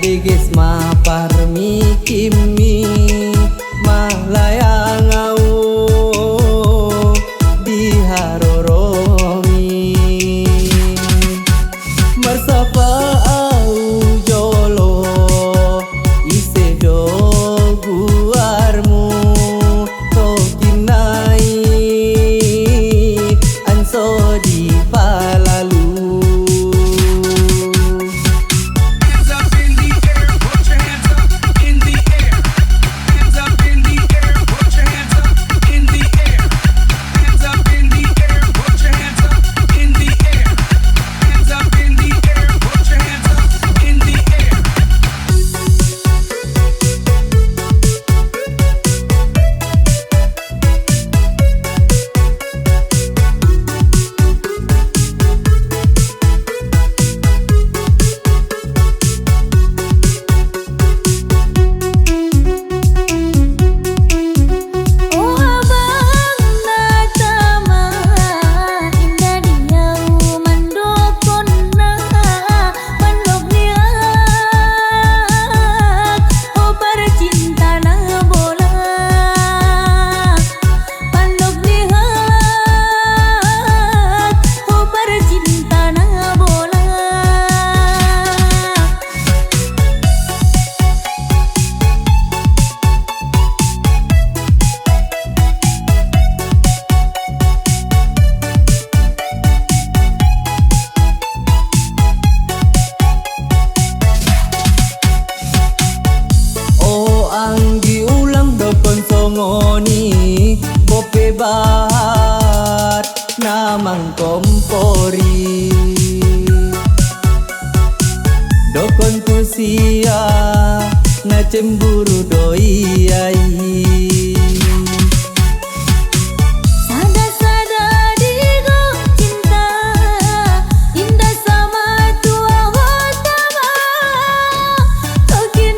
jeges ma parmikim mi Malayang au di haroromi Marsapa au jolo ise do guarmu Tokkin anso di palalu anggi ulang dokon songoni bope bahat namang kompori dokon kusia na cemburu doi ai Sada sada digo cinta Indah sama tua tama Tokkin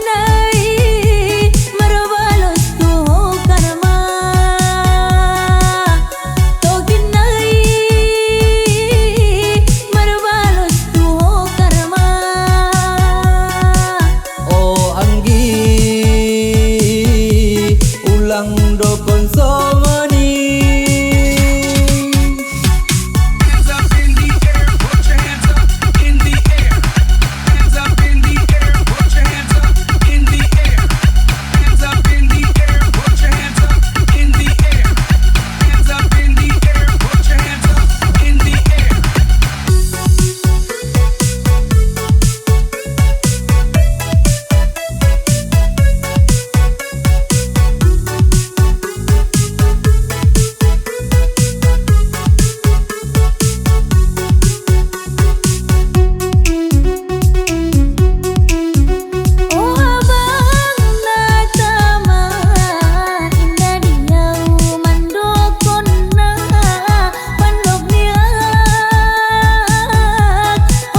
merobalos tuho karma Tokkin merobalos tuho karma oh anggi ulang dokon songoni Oh abang na tama Indah diau mandokkon Pandok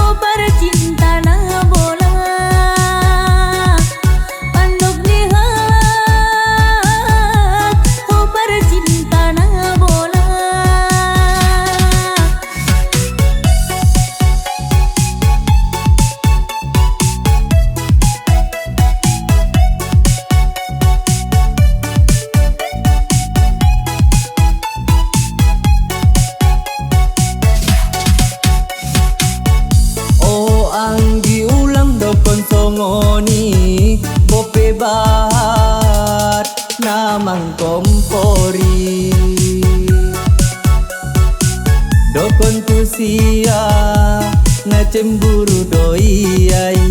oh parcinta bolak Pandok oh parcinta bolak oh anggi ulang dokon songoni bope bahat namang kompori dokon kusia na cemburu doi ai